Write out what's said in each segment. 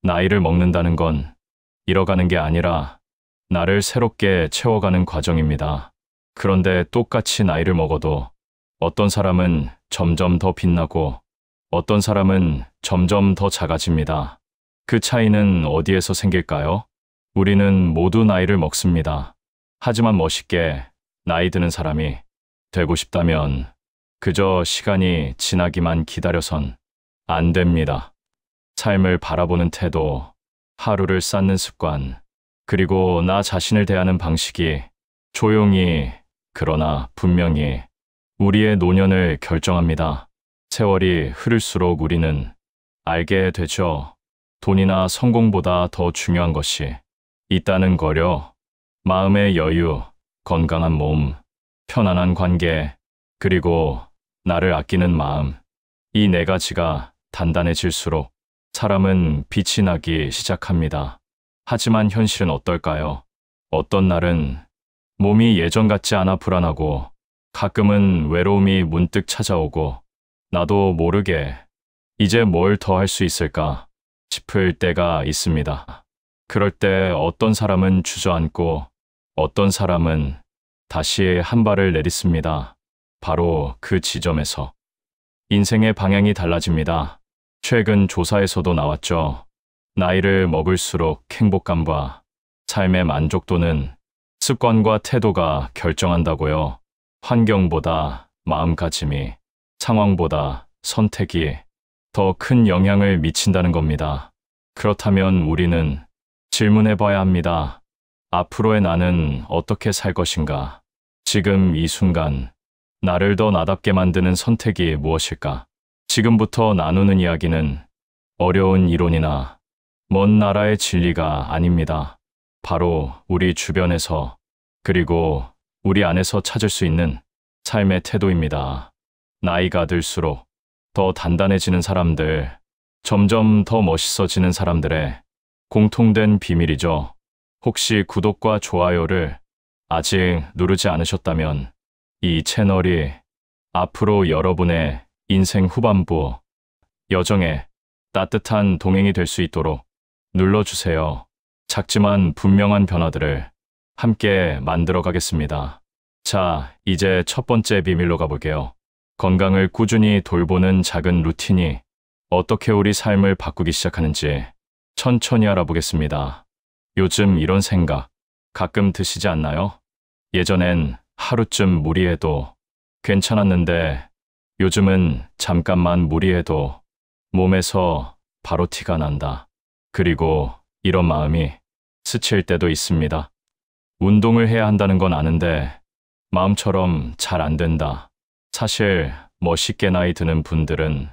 나이를 먹는다는 건 잃어가는 게 아니라 나를 새롭게 채워가는 과정입니다. 그런데 똑같이 나이를 먹어도 어떤 사람은 점점 더 빛나고 어떤 사람은 점점 더 작아집니다. 그 차이는 어디에서 생길까요? 우리는 모두 나이를 먹습니다. 하지만 멋있게 나이 드는 사람이 되고 싶다면 그저 시간이 지나기만 기다려선 안 됩니다. 삶을 바라보는 태도, 하루를 쌓는 습관, 그리고 나 자신을 대하는 방식이 조용히 그러나 분명히 우리의 노년을 결정합니다. 세월이 흐를수록 우리는 알게 되죠. 돈이나 성공보다 더 중요한 것이 있다는 거려. 마음의 여유, 건강한 몸, 편안한 관계, 그리고 나를 아끼는 마음. 이 네 가지가 단단해질수록 사람은 빛이 나기 시작합니다. 하지만 현실은 어떨까요? 어떤 날은 몸이 예전 같지 않아 불안하고 가끔은 외로움이 문득 찾아오고 나도 모르게 이제 뭘 더 할 수 있을까 싶을 때가 있습니다. 그럴 때 어떤 사람은 주저앉고 어떤 사람은 다시 한 발을 내딛습니다. 바로 그 지점에서 인생의 방향이 달라집니다. 최근 조사에서도 나왔죠. 나이를 먹을수록 행복감과 삶의 만족도는 습관과 태도가 결정한다고요. 환경보다 마음가짐이, 상황보다 선택이 더 큰 영향을 미친다는 겁니다. 그렇다면 우리는 질문해 봐야 합니다. 앞으로의 나는 어떻게 살 것인가? 지금 이 순간 나를 더 나답게 만드는 선택이 무엇일까? 지금부터 나누는 이야기는 어려운 이론이나 먼 나라의 진리가 아닙니다. 바로 우리 주변에서 그리고 우리 안에서 찾을 수 있는 삶의 태도입니다. 나이가 들수록 더 단단해지는 사람들, 점점 더 멋있어지는 사람들의 공통된 비밀이죠. 혹시 구독과 좋아요를 아직 누르지 않으셨다면 이 채널이 앞으로 여러분의 인생 후반부 여정에 따뜻한 동행이 될 수 있도록 눌러주세요. 작지만 분명한 변화들을 함께 만들어 가겠습니다. 자, 이제 첫 번째 비밀로 가볼게요. 건강을 꾸준히 돌보는 작은 루틴이 어떻게 우리 삶을 바꾸기 시작하는지 천천히 알아보겠습니다. 요즘 이런 생각 가끔 드시지 않나요? 예전엔 하루쯤 무리해도 괜찮았는데 요즘은 잠깐만 무리해도 몸에서 바로 티가 난다. 그리고 이런 마음이 스칠 때도 있습니다. 운동을 해야 한다는 건 아는데 마음처럼 잘 안 된다. 사실 멋있게 나이 드는 분들은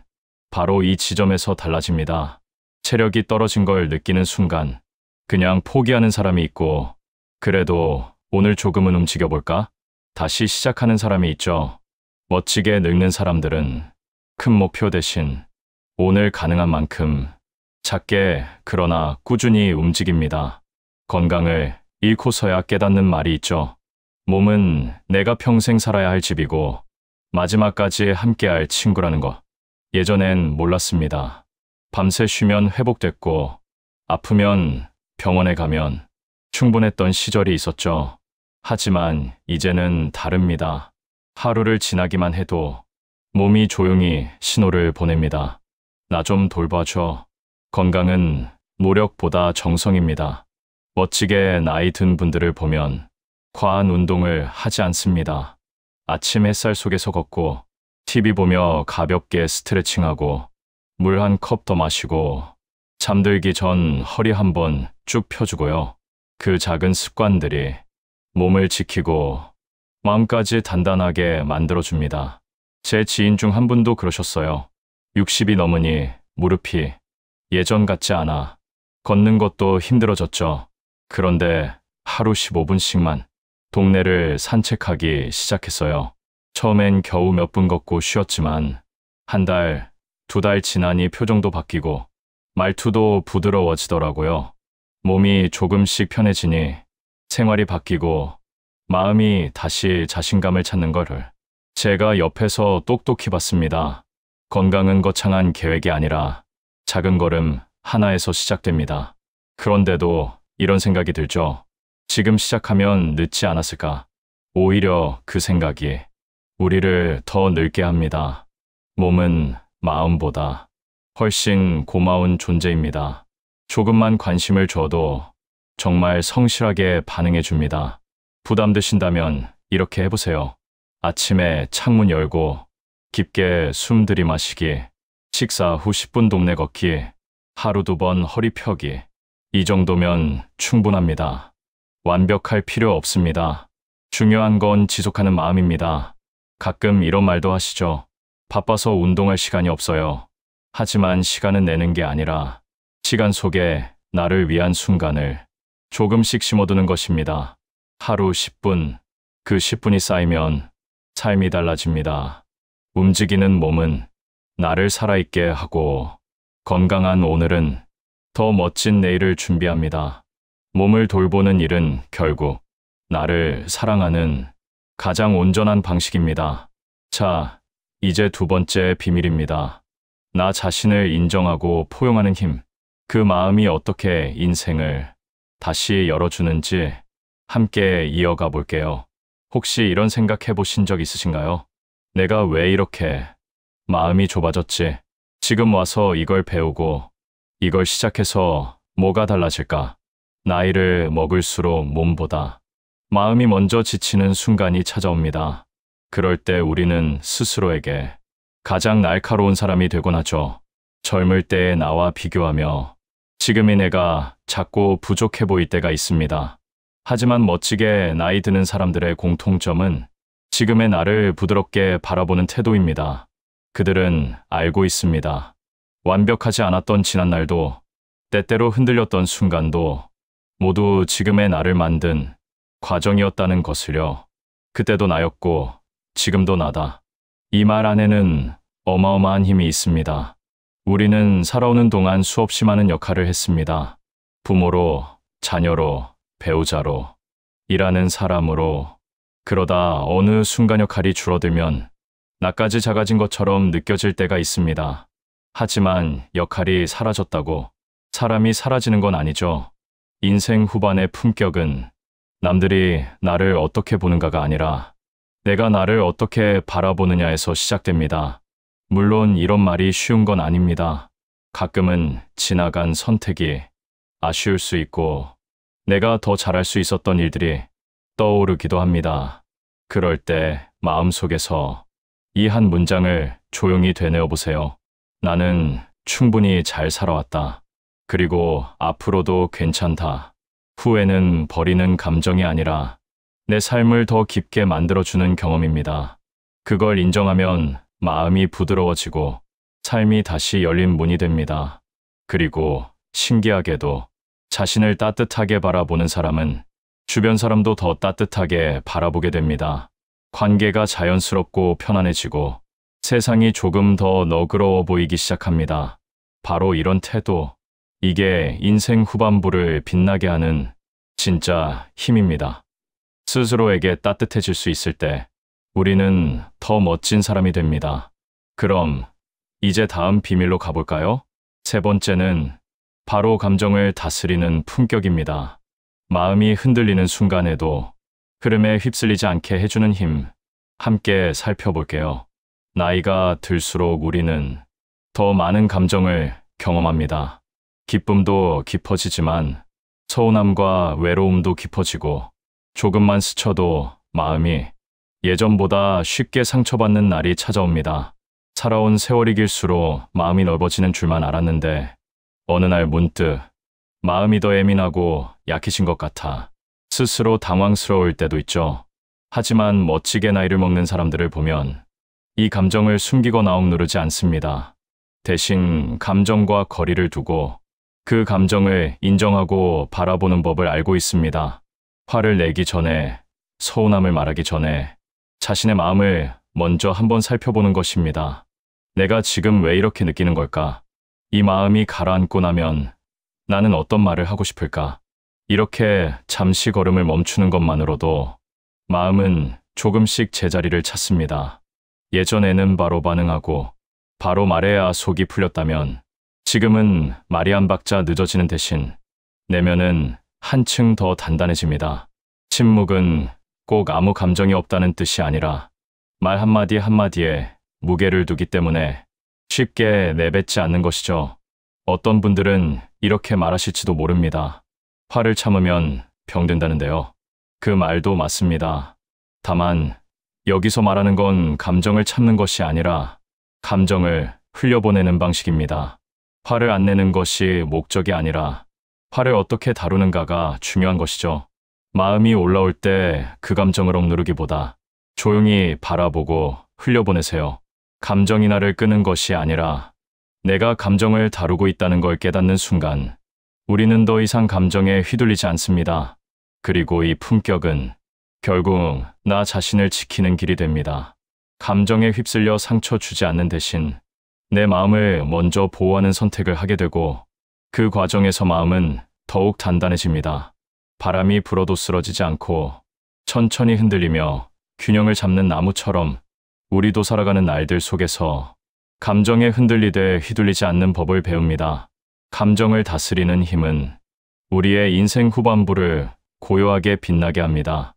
바로 이 지점에서 달라집니다. 체력이 떨어진 걸 느끼는 순간 그냥 포기하는 사람이 있고 그래도 오늘 조금은 움직여볼까? 다시 시작하는 사람이 있죠. 멋지게 늙는 사람들은 큰 목표 대신 오늘 가능한 만큼 작게 그러나 꾸준히 움직입니다. 건강을 잃고서야 깨닫는 말이 있죠. 몸은 내가 평생 살아야 할 집이고 마지막까지 함께할 친구라는 거. 예전엔 몰랐습니다. 밤새 쉬면 회복됐고 아프면 병원에 가면 충분했던 시절이 있었죠. 하지만 이제는 다릅니다. 하루를 지나기만 해도 몸이 조용히 신호를 보냅니다. 나 좀 돌봐줘. 건강은 노력보다 정성입니다. 멋지게 나이 든 분들을 보면 과한 운동을 하지 않습니다. 아침 햇살 속에서 걷고 TV 보며 가볍게 스트레칭하고 물 한 컵 더 마시고 잠들기 전 허리 한번 쭉 펴주고요. 그 작은 습관들이 몸을 지키고 마음까지 단단하게 만들어줍니다. 제 지인 중 한 분도 그러셨어요. 60이 넘으니 무릎이 예전 같지 않아. 걷는 것도 힘들어졌죠. 그런데 하루 15분씩만 동네를 산책하기 시작했어요. 처음엔 겨우 몇 분 걷고 쉬었지만 한 달, 두 달 지나니 표정도 바뀌고 말투도 부드러워지더라고요. 몸이 조금씩 편해지니 생활이 바뀌고 마음이 다시 자신감을 찾는 거를 제가 옆에서 똑똑히 봤습니다. 건강은 거창한 계획이 아니라 작은 걸음 하나에서 시작됩니다. 그런데도 이런 생각이 들죠. 지금 시작하면 늦지 않았을까? 오히려 그 생각이 우리를 더 늙게 합니다. 몸은 마음보다 훨씬 고마운 존재입니다. 조금만 관심을 줘도 정말 성실하게 반응해 줍니다. 부담되신다면 이렇게 해보세요. 아침에 창문 열고 깊게 숨 들이마시기, 식사 후 10분 동네 걷기, 하루 2번 허리 펴기. 이 정도면 충분합니다. 완벽할 필요 없습니다. 중요한 건 지속하는 마음입니다. 가끔 이런 말도 하시죠. 바빠서 운동할 시간이 없어요. 하지만 시간은 내는 게 아니라 시간 속에 나를 위한 순간을 조금씩 심어두는 것입니다. 하루 10분, 그 10분이 쌓이면 삶이 달라집니다. 움직이는 몸은 나를 살아있게 하고 건강한 오늘은 더 멋진 내일을 준비합니다. 몸을 돌보는 일은 결국 나를 사랑하는 가장 온전한 방식입니다. 자, 이제 2번째 비밀입니다. 나 자신을 인정하고 포용하는 힘. 그 마음이 어떻게 인생을 다시 열어주는지 함께 이어가 볼게요. 혹시 이런 생각해 보신 적 있으신가요? 내가 왜 이렇게 마음이 좁아졌지? 지금 와서 이걸 배우고 이걸 시작해서 뭐가 달라질까? 나이를 먹을수록 몸보다 마음이 먼저 지치는 순간이 찾아옵니다. 그럴 때 우리는 스스로에게 가장 날카로운 사람이 되곤 하죠. 젊을 때의 나와 비교하며 지금의 내가 작고 부족해 보일 때가 있습니다. 하지만 멋지게 나이 드는 사람들의 공통점은 지금의 나를 부드럽게 바라보는 태도입니다. 그들은 알고 있습니다. 완벽하지 않았던 지난날도, 때때로 흔들렸던 순간도 모두 지금의 나를 만든 과정이었다는 것을요. 그때도 나였고 지금도 나다. 이 말 안에는 어마어마한 힘이 있습니다. 우리는 살아오는 동안 수없이 많은 역할을 했습니다. 부모로, 자녀로, 배우자로, 일하는 사람으로. 그러다 어느 순간 역할이 줄어들면 나까지 작아진 것처럼 느껴질 때가 있습니다. 하지만 역할이 사라졌다고 사람이 사라지는 건 아니죠. 인생 후반의 품격은 남들이 나를 어떻게 보는가가 아니라 내가 나를 어떻게 바라보느냐에서 시작됩니다. 물론 이런 말이 쉬운 건 아닙니다. 가끔은 지나간 선택이 아쉬울 수 있고 내가 더 잘할 수 있었던 일들이 떠오르기도 합니다. 그럴 때 마음속에서 이 한 문장을 조용히 되뇌어 보세요. 나는 충분히 잘 살아왔다. 그리고 앞으로도 괜찮다. 후회는 버리는 감정이 아니라 내 삶을 더 깊게 만들어주는 경험입니다. 그걸 인정하면 마음이 부드러워지고 삶이 다시 열린 문이 됩니다. 그리고 신기하게도 자신을 따뜻하게 바라보는 사람은 주변 사람도 더 따뜻하게 바라보게 됩니다. 관계가 자연스럽고 편안해지고 세상이 조금 더 너그러워 보이기 시작합니다. 바로 이런 태도, 이게 인생 후반부를 빛나게 하는 진짜 힘입니다. 스스로에게 따뜻해질 수 있을 때 우리는 더 멋진 사람이 됩니다. 그럼 이제 다음 비밀로 가볼까요? 3번째는 바로 감정을 다스리는 품격입니다. 마음이 흔들리는 순간에도 흐름에 휩쓸리지 않게 해주는 힘, 함께 살펴볼게요. 나이가 들수록 우리는 더 많은 감정을 경험합니다. 기쁨도 깊어지지만 서운함과 외로움도 깊어지고 조금만 스쳐도 마음이 예전보다 쉽게 상처받는 날이 찾아옵니다. 살아온 세월이 길수록 마음이 넓어지는 줄만 알았는데 어느 날 문득 마음이 더 예민하고 약해진 것 같아 스스로 당황스러울 때도 있죠. 하지만 멋지게 나이를 먹는 사람들을 보면 이 감정을 숨기거나 억누르지 않습니다. 대신 감정과 거리를 두고 그 감정을 인정하고 바라보는 법을 알고 있습니다. 화를 내기 전에, 서운함을 말하기 전에 자신의 마음을 먼저 한번 살펴보는 것입니다. 내가 지금 왜 이렇게 느끼는 걸까? 이 마음이 가라앉고 나면 나는 어떤 말을 하고 싶을까? 이렇게 잠시 걸음을 멈추는 것만으로도 마음은 조금씩 제자리를 찾습니다. 예전에는 바로 반응하고 바로 말해야 속이 풀렸다면 지금은 말이 한 박자 늦어지는 대신 내면은 한층 더 단단해집니다. 침묵은 꼭 아무 감정이 없다는 뜻이 아니라 말 한마디 한마디에 무게를 두기 때문에 쉽게 내뱉지 않는 것이죠. 어떤 분들은 이렇게 말하실지도 모릅니다. 화를 참으면 병든다는데요. 그 말도 맞습니다. 다만 여기서 말하는 건 감정을 참는 것이 아니라 감정을 흘려보내는 방식입니다. 화를 안 내는 것이 목적이 아니라 화를 어떻게 다루는가가 중요한 것이죠. 마음이 올라올 때 그 감정을 억누르기보다 조용히 바라보고 흘려보내세요. 감정이 나를 끄는 것이 아니라 내가 감정을 다루고 있다는 걸 깨닫는 순간 우리는 더 이상 감정에 휘둘리지 않습니다. 그리고 이 품격은 결국 나 자신을 지키는 길이 됩니다. 감정에 휩쓸려 상처 주지 않는 대신 내 마음을 먼저 보호하는 선택을 하게 되고 그 과정에서 마음은 더욱 단단해집니다. 바람이 불어도 쓰러지지 않고 천천히 흔들리며 균형을 잡는 나무처럼 우리도 살아가는 날들 속에서 감정에 흔들리되 휘둘리지 않는 법을 배웁니다. 감정을 다스리는 힘은 우리의 인생 후반부를 고요하게 빛나게 합니다.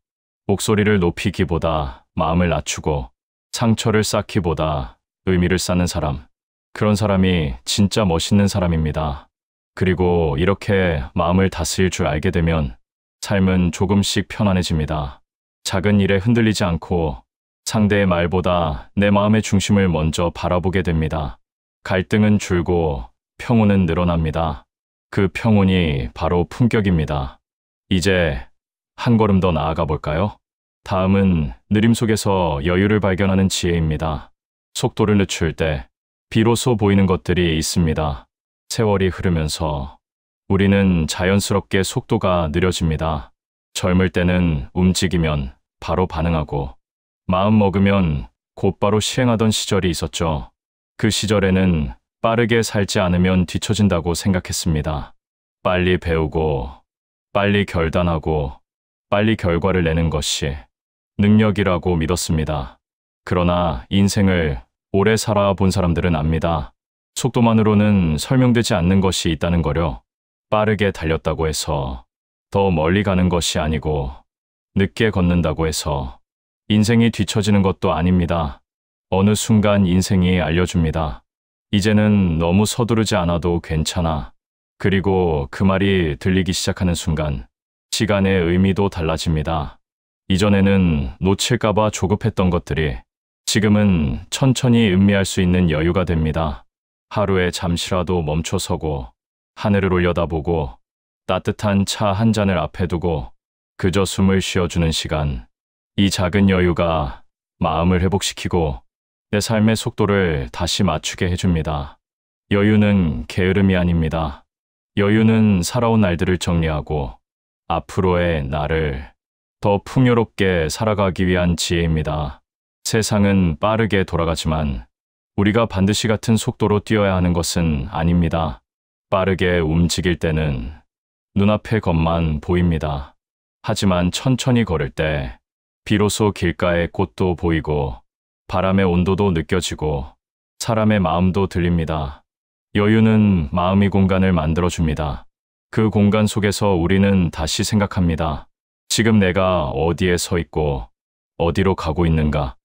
목소리를 높이기보다 마음을 낮추고 상처를 쌓기보다 의미를 쌓는 사람. 그런 사람이 진짜 멋있는 사람입니다. 그리고 이렇게 마음을 다스릴 줄 알게 되면 삶은 조금씩 편안해집니다. 작은 일에 흔들리지 않고 상대의 말보다 내 마음의 중심을 먼저 바라보게 됩니다. 갈등은 줄고 평온은 늘어납니다. 그 평온이 바로 품격입니다. 이제 한 걸음 더 나아가 볼까요? 다음은 느림 속에서 여유를 발견하는 지혜입니다. 속도를 늦출 때 비로소 보이는 것들이 있습니다. 세월이 흐르면서 우리는 자연스럽게 속도가 느려집니다. 젊을 때는 움직이면 바로 반응하고 마음 먹으면 곧바로 시행하던 시절이 있었죠. 그 시절에는 빠르게 살지 않으면 뒤처진다고 생각했습니다. 빨리 배우고 빨리 결단하고 빨리 결과를 내는 것이 능력이라고 믿었습니다. 그러나 인생을 오래 살아본 사람들은 압니다. 속도만으로는 설명되지 않는 것이 있다는 거요. 빠르게 달렸다고 해서 더 멀리 가는 것이 아니고 늦게 걷는다고 해서 인생이 뒤처지는 것도 아닙니다. 어느 순간 인생이 알려줍니다. 이제는 너무 서두르지 않아도 괜찮아. 그리고 그 말이 들리기 시작하는 순간 시간의 의미도 달라집니다. 이전에는 놓칠까봐 조급했던 것들이 지금은 천천히 음미할 수 있는 여유가 됩니다. 하루에 잠시라도 멈춰서고 하늘을 올려다보고 따뜻한 차 한 잔을 앞에 두고 그저 숨을 쉬어주는 시간. 이 작은 여유가 마음을 회복시키고 내 삶의 속도를 다시 맞추게 해줍니다. 여유는 게으름이 아닙니다. 여유는 살아온 날들을 정리하고 앞으로의 나를 더 풍요롭게 살아가기 위한 지혜입니다. 세상은 빠르게 돌아가지만 우리가 반드시 같은 속도로 뛰어야 하는 것은 아닙니다. 빠르게 움직일 때는 눈앞의 것만 보입니다. 하지만 천천히 걸을 때 비로소 길가의 꽃도 보이고 바람의 온도도 느껴지고 사람의 마음도 들립니다. 여유는 마음의 공간을 만들어줍니다. 그 공간 속에서 우리는 다시 생각합니다. 지금 내가 어디에 서 있고 어디로 가고 있는가?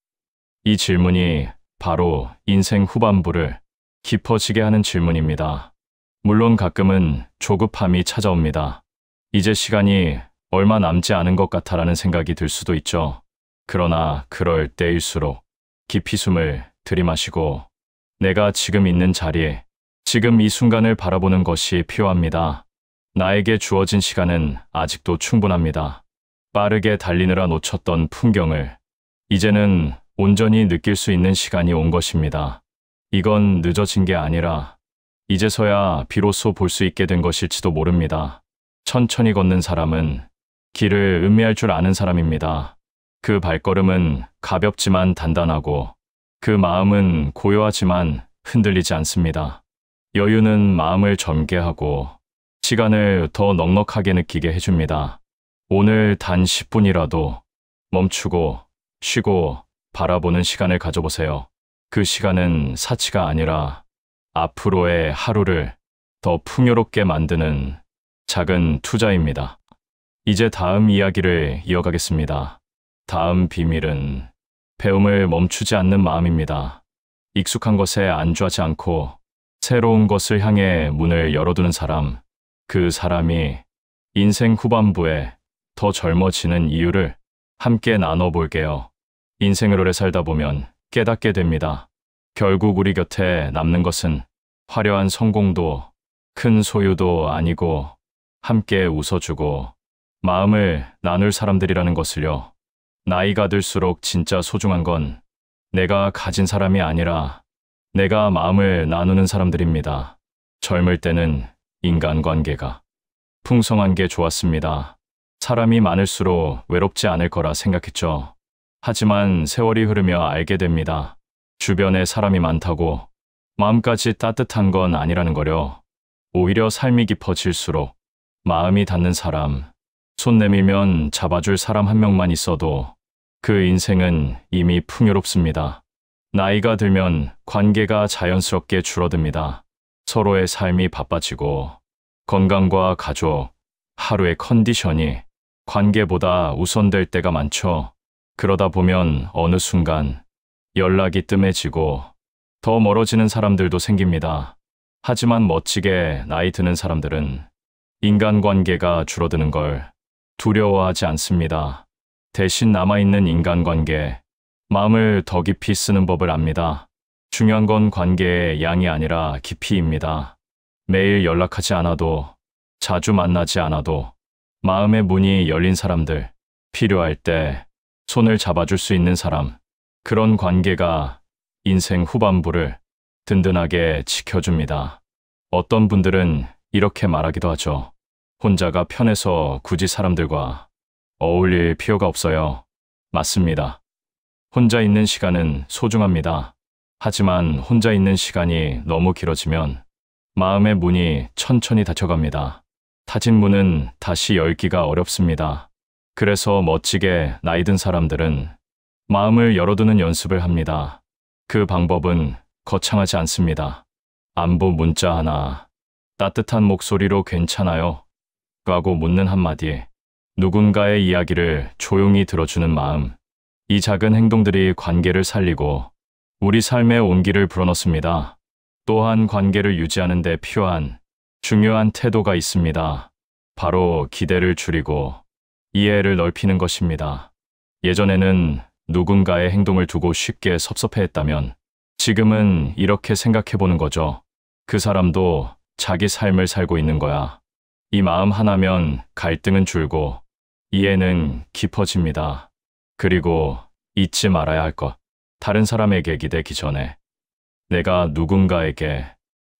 이 질문이 바로 인생 후반부를 깊어지게 하는 질문입니다. 물론 가끔은 조급함이 찾아옵니다. 이제 시간이 얼마 남지 않은 것 같아라는 생각이 들 수도 있죠. 그러나 그럴 때일수록 깊이 숨을 들이마시고 내가 지금 있는 자리에 지금 이 순간을 바라보는 것이 필요합니다. 나에게 주어진 시간은 아직도 충분합니다. 빠르게 달리느라 놓쳤던 풍경을 이제는 온전히 느낄 수 있는 시간이 온 것입니다. 이건 늦어진 게 아니라 이제서야 비로소 볼 수 있게 된 것일지도 모릅니다. 천천히 걷는 사람은 길을 음미할 줄 아는 사람입니다. 그 발걸음은 가볍지만 단단하고 그 마음은 고요하지만 흔들리지 않습니다. 여유는 마음을 젊게 하고 시간을 더 넉넉하게 느끼게 해줍니다. 오늘 단 10분이라도 멈추고 쉬고 바라보는 시간을 가져보세요. 그 시간은 사치가 아니라 앞으로의 하루를 더 풍요롭게 만드는 작은 투자입니다. 이제 다음 이야기를 이어가겠습니다. 다음 비밀은 배움을 멈추지 않는 마음입니다. 익숙한 것에 안주하지 않고 새로운 것을 향해 문을 열어두는 사람, 그 사람이 인생 후반부에 더 젊어지는 이유를 함께 나눠볼게요. 인생을 오래 살다 보면 깨닫게 됩니다. 결국 우리 곁에 남는 것은 화려한 성공도 큰 소유도 아니고 함께 웃어주고 마음을 나눌 사람들이라는 것을요. 나이가 들수록 진짜 소중한 건 내가 가진 사람이 아니라 내가 마음을 나누는 사람들입니다. 젊을 때는 인간관계가 풍성한 게 좋았습니다. 사람이 많을수록 외롭지 않을 거라 생각했죠. 하지만 세월이 흐르며 알게 됩니다. 주변에 사람이 많다고 마음까지 따뜻한 건 아니라는 거요. 오히려 삶이 깊어질수록 마음이 닿는 사람, 손 내밀면 잡아줄 사람 한 명만 있어도 그 인생은 이미 풍요롭습니다. 나이가 들면 관계가 자연스럽게 줄어듭니다. 서로의 삶이 바빠지고 건강과 가족, 하루의 컨디션이 관계보다 우선될 때가 많죠. 그러다 보면 어느 순간 연락이 뜸해지고 더 멀어지는 사람들도 생깁니다. 하지만 멋지게 나이 드는 사람들은 인간관계가 줄어드는 걸 두려워하지 않습니다. 대신 남아있는 인간관계, 마음을 더 깊이 쓰는 법을 압니다. 중요한 건 관계의 양이 아니라 깊이입니다. 매일 연락하지 않아도, 자주 만나지 않아도 마음의 문이 열린 사람들, 필요할 때 손을 잡아줄 수 있는 사람, 그런 관계가 인생 후반부를 든든하게 지켜줍니다. 어떤 분들은 이렇게 말하기도 하죠. 혼자가 편해서 굳이 사람들과 어울릴 필요가 없어요. 맞습니다. 혼자 있는 시간은 소중합니다. 하지만 혼자 있는 시간이 너무 길어지면 마음의 문이 천천히 닫혀갑니다. 닫힌 문은 다시 열기가 어렵습니다. 그래서 멋지게 나이 든 사람들은 마음을 열어두는 연습을 합니다. 그 방법은 거창하지 않습니다. 안부 문자 하나, 따뜻한 목소리로 괜찮아요? 라고 묻는 한마디, 누군가의 이야기를 조용히 들어주는 마음, 이 작은 행동들이 관계를 살리고 우리 삶의 온기를 불어넣습니다. 또한 관계를 유지하는 데 필요한 중요한 태도가 있습니다. 바로 기대를 줄이고 이해를 넓히는 것입니다. 예전에는 누군가의 행동을 두고 쉽게 섭섭해했다면 지금은 이렇게 생각해보는 거죠. 그 사람도 자기 삶을 살고 있는 거야. 이 마음 하나면 갈등은 줄고 이해는 깊어집니다. 그리고 잊지 말아야 할 것, 다른 사람에게 기대기 전에 내가 누군가에게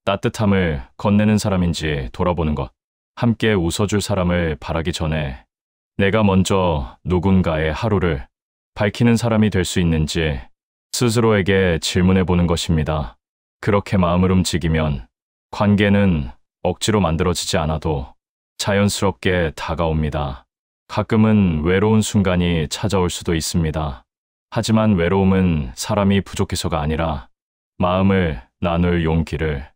따뜻함을 건네는 사람인지 돌아보는 것, 함께 웃어줄 사람을 바라기 전에 내가 먼저 누군가의 하루를 밝히는 사람이 될 수 있는지 스스로에게 질문해 보는 것입니다. 그렇게 마음을 움직이면 관계는 억지로 만들어지지 않아도 자연스럽게 다가옵니다. 가끔은 외로운 순간이 찾아올 수도 있습니다. 하지만 외로움은 사람이 부족해서가 아니라 마음을 나눌 용기를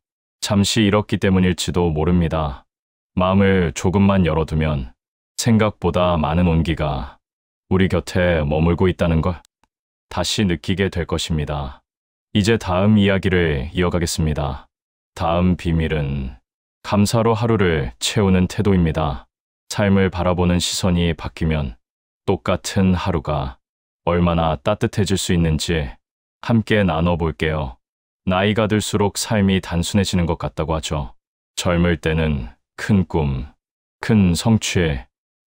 잠시 잃었기 때문일지도 모릅니다. 마음을 조금만 열어두면 생각보다 많은 온기가 우리 곁에 머물고 있다는 걸 다시 느끼게 될 것입니다. 이제 다음 이야기를 이어가겠습니다. 다음 비밀은 감사로 하루를 채우는 태도입니다. 삶을 바라보는 시선이 바뀌면 똑같은 하루가 얼마나 따뜻해질 수 있는지 함께 나눠볼게요. 나이가 들수록 삶이 단순해지는 것 같다고 하죠. 젊을 때는 큰 꿈, 큰 성취,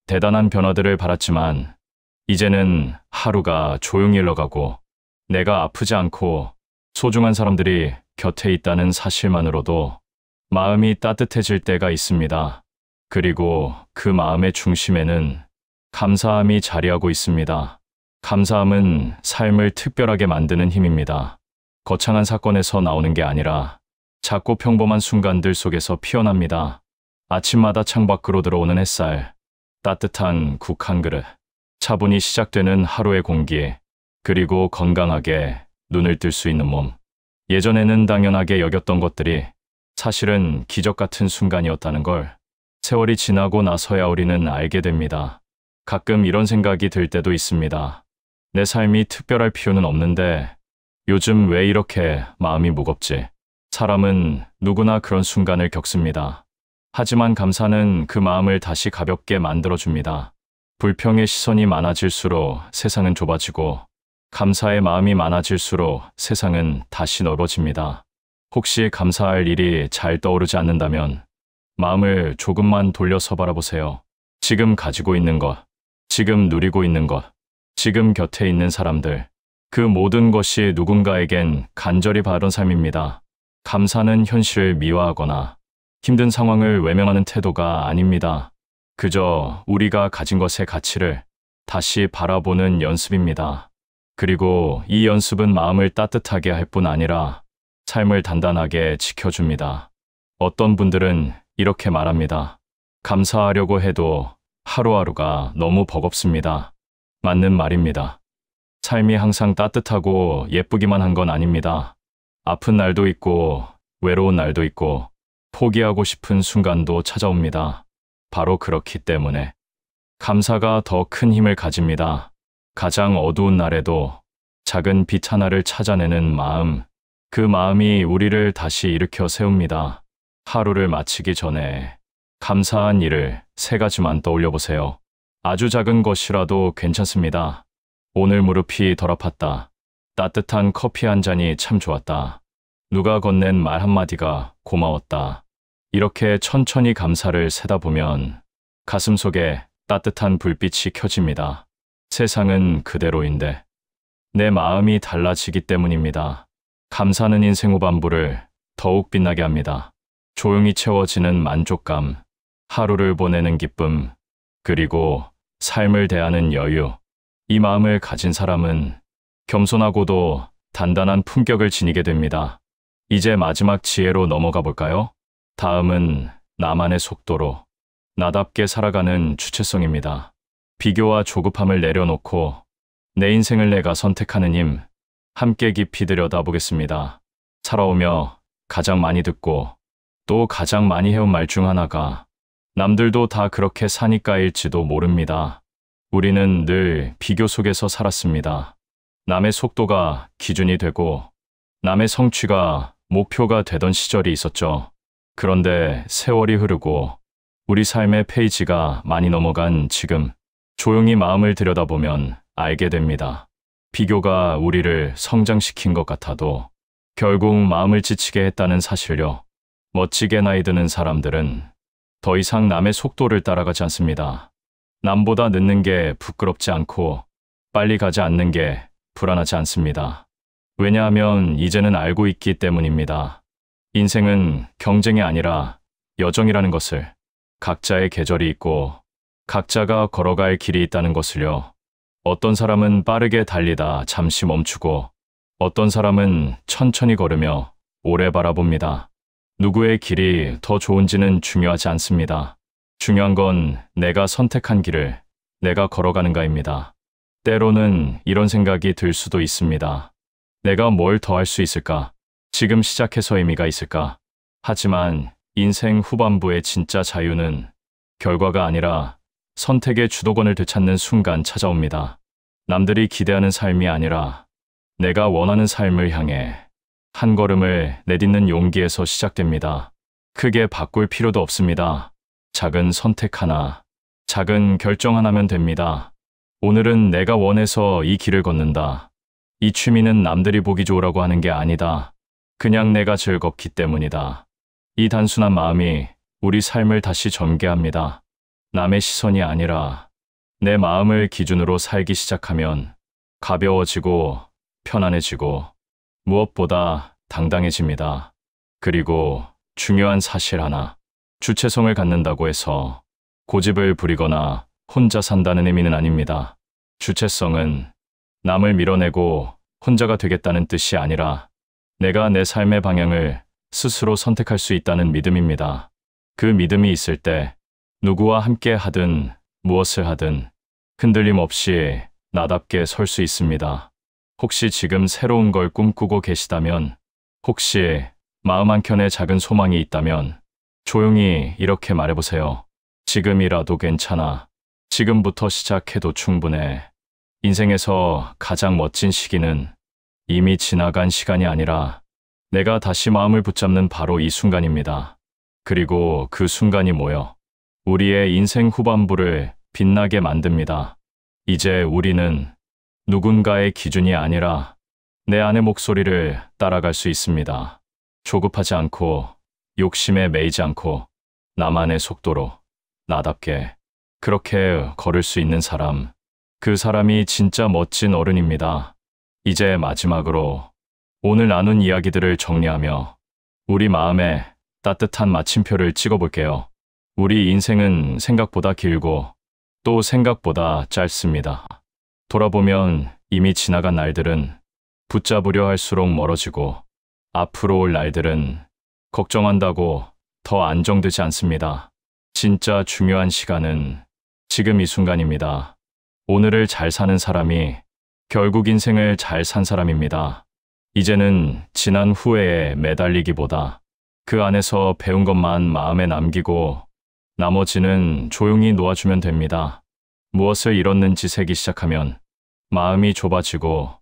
대단한 변화들을 바랐지만 이제는 하루가 조용히 흘러가고 내가 아프지 않고 소중한 사람들이 곁에 있다는 사실만으로도 마음이 따뜻해질 때가 있습니다. 그리고 그 마음의 중심에는 감사함이 자리하고 있습니다. 감사함은 삶을 특별하게 만드는 힘입니다. 거창한 사건에서 나오는 게 아니라 작고 평범한 순간들 속에서 피어납니다. 아침마다 창밖으로 들어오는 햇살, 따뜻한 국 한 그릇, 차분히 시작되는 하루의 공기, 그리고 건강하게 눈을 뜰 수 있는 몸. 예전에는 당연하게 여겼던 것들이 사실은 기적 같은 순간이었다는 걸 세월이 지나고 나서야 우리는 알게 됩니다. 가끔 이런 생각이 들 때도 있습니다. 내 삶이 특별할 필요는 없는데 요즘 왜 이렇게 마음이 무겁지? 사람은 누구나 그런 순간을 겪습니다. 하지만 감사는 그 마음을 다시 가볍게 만들어줍니다. 불평의 시선이 많아질수록 세상은 좁아지고 감사의 마음이 많아질수록 세상은 다시 넓어집니다. 혹시 감사할 일이 잘 떠오르지 않는다면 마음을 조금만 돌려서 바라보세요. 지금 가지고 있는 것, 지금 누리고 있는 것, 지금 곁에 있는 사람들, 그 모든 것이 누군가에겐 간절히 바라던 삶입니다. 감사는 현실을 미화하거나 힘든 상황을 외면하는 태도가 아닙니다. 그저 우리가 가진 것의 가치를 다시 바라보는 연습입니다. 그리고 이 연습은 마음을 따뜻하게 할 뿐 아니라 삶을 단단하게 지켜줍니다. 어떤 분들은 이렇게 말합니다. 감사하려고 해도 하루하루가 너무 버겁습니다. 맞는 말입니다. 삶이 항상 따뜻하고 예쁘기만 한 건 아닙니다. 아픈 날도 있고 외로운 날도 있고 포기하고 싶은 순간도 찾아옵니다. 바로 그렇기 때문에 감사가 더 큰 힘을 가집니다. 가장 어두운 날에도 작은 빛 하나를 찾아내는 마음, 그 마음이 우리를 다시 일으켜 세웁니다. 하루를 마치기 전에 감사한 일을 3가지만 떠올려 보세요. 아주 작은 것이라도 괜찮습니다. 오늘 무릎이 덜 아팠다. 따뜻한 커피 한 잔이 참 좋았다. 누가 건넨 말 한마디가 고마웠다. 이렇게 천천히 감사를 세다 보면 가슴속에 따뜻한 불빛이 켜집니다. 세상은 그대로인데 내 마음이 달라지기 때문입니다. 감사는 인생 후반부를 더욱 빛나게 합니다. 조용히 채워지는 만족감, 하루를 보내는 기쁨, 그리고 삶을 대하는 여유. 이 마음을 가진 사람은 겸손하고도 단단한 품격을 지니게 됩니다. 이제 마지막 지혜로 넘어가 볼까요? 다음은 나만의 속도로 나답게 살아가는 주체성입니다. 비교와 조급함을 내려놓고 내 인생을 내가 선택하는 힘, 함께 깊이 들여다보겠습니다. 살아오며 가장 많이 듣고 또 가장 많이 해온 말 중 하나가 남들도 다 그렇게 사니까일지도 모릅니다. 우리는 늘 비교 속에서 살았습니다. 남의 속도가 기준이 되고 남의 성취가 목표가 되던 시절이 있었죠. 그런데 세월이 흐르고 우리 삶의 페이지가 많이 넘어간 지금 조용히 마음을 들여다보면 알게 됩니다. 비교가 우리를 성장시킨 것 같아도 결국 마음을 지치게 했다는 사실요. 멋지게 나이 드는 사람들은 더 이상 남의 속도를 따라가지 않습니다. 남보다 늦는 게 부끄럽지 않고 빨리 가지 않는 게 불안하지 않습니다. 왜냐하면 이제는 알고 있기 때문입니다. 인생은 경쟁이 아니라 여정이라는 것을, 각자의 계절이 있고 각자가 걸어갈 길이 있다는 것을요. 어떤 사람은 빠르게 달리다 잠시 멈추고 어떤 사람은 천천히 걸으며 오래 바라봅니다. 누구의 길이 더 좋은지는 중요하지 않습니다. 중요한 건 내가 선택한 길을 내가 걸어가는가입니다. 때로는 이런 생각이 들 수도 있습니다. 내가 뭘 더 할 수 있을까? 지금 시작해서 의미가 있을까? 하지만 인생 후반부의 진짜 자유는 결과가 아니라 선택의 주도권을 되찾는 순간 찾아옵니다. 남들이 기대하는 삶이 아니라 내가 원하는 삶을 향해 한 걸음을 내딛는 용기에서 시작됩니다. 크게 바꿀 필요도 없습니다. 작은 선택 하나, 작은 결정 하나면 됩니다. 오늘은 내가 원해서 이 길을 걷는다. 이 취미는 남들이 보기 좋으라고 하는 게 아니다. 그냥 내가 즐겁기 때문이다. 이 단순한 마음이 우리 삶을 다시 전개합니다. 남의 시선이 아니라 내 마음을 기준으로 살기 시작하면 가벼워지고 편안해지고 무엇보다 당당해집니다. 그리고 중요한 사실 하나, 주체성을 갖는다고 해서 고집을 부리거나 혼자 산다는 의미는 아닙니다. 주체성은 남을 밀어내고 혼자가 되겠다는 뜻이 아니라 내가 내 삶의 방향을 스스로 선택할 수 있다는 믿음입니다. 그 믿음이 있을 때 누구와 함께 하든 무엇을 하든 흔들림 없이 나답게 설 수 있습니다. 혹시 지금 새로운 걸 꿈꾸고 계시다면, 혹시 마음 한켠에 작은 소망이 있다면 조용히 이렇게 말해보세요. 지금이라도 괜찮아. 지금부터 시작해도 충분해. 인생에서 가장 멋진 시기는 이미 지나간 시간이 아니라 내가 다시 마음을 붙잡는 바로 이 순간입니다. 그리고 그 순간이 모여 우리의 인생 후반부를 빛나게 만듭니다. 이제 우리는 누군가의 기준이 아니라 내 안의 목소리를 따라갈 수 있습니다. 조급하지 않고 욕심에 매이지 않고 나만의 속도로 나답게 그렇게 걸을 수 있는 사람, 그 사람이 진짜 멋진 어른입니다. 이제 마지막으로 오늘 나눈 이야기들을 정리하며 우리 마음에 따뜻한 마침표를 찍어볼게요. 우리 인생은 생각보다 길고 또 생각보다 짧습니다. 돌아보면 이미 지나간 날들은 붙잡으려 할수록 멀어지고 앞으로 올 날들은 걱정한다고 더 안정되지 않습니다. 진짜 중요한 시간은 지금 이 순간입니다. 오늘을 잘 사는 사람이 결국 인생을 잘 산 사람입니다. 이제는 지난 후회에 매달리기보다 그 안에서 배운 것만 마음에 남기고 나머지는 조용히 놓아주면 됩니다. 무엇을 잃었는지 세기 시작하면 마음이 좁아지고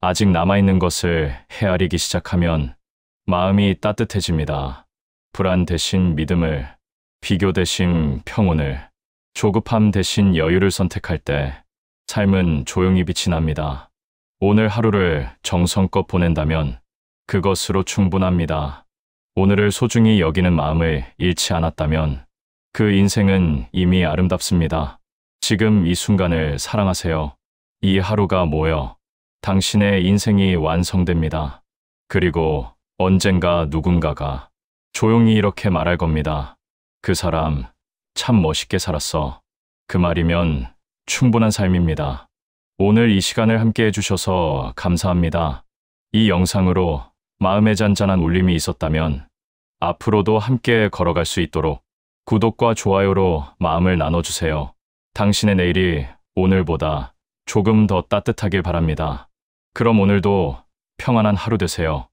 아직 남아있는 것을 헤아리기 시작하면 마음이 따뜻해집니다. 불안 대신 믿음을, 비교 대신 평온을, 조급함 대신 여유를 선택할 때 삶은 조용히 빛이 납니다. 오늘 하루를 정성껏 보낸다면 그것으로 충분합니다. 오늘을 소중히 여기는 마음을 잃지 않았다면 그 인생은 이미 아름답습니다. 지금 이 순간을 사랑하세요. 이 하루가 모여 당신의 인생이 완성됩니다. 그리고 언젠가 누군가가 조용히 이렇게 말할 겁니다. 그 사람 참 멋있게 살았어. 그 말이면 충분한 삶입니다. 오늘 이 시간을 함께 해주셔서 감사합니다. 이 영상으로 마음에 잔잔한 울림이 있었다면 앞으로도 함께 걸어갈 수 있도록 구독과 좋아요로 마음을 나눠주세요. 당신의 내일이 오늘보다 조금 더 따뜻하길 바랍니다. 그럼 오늘도 평안한 하루 되세요.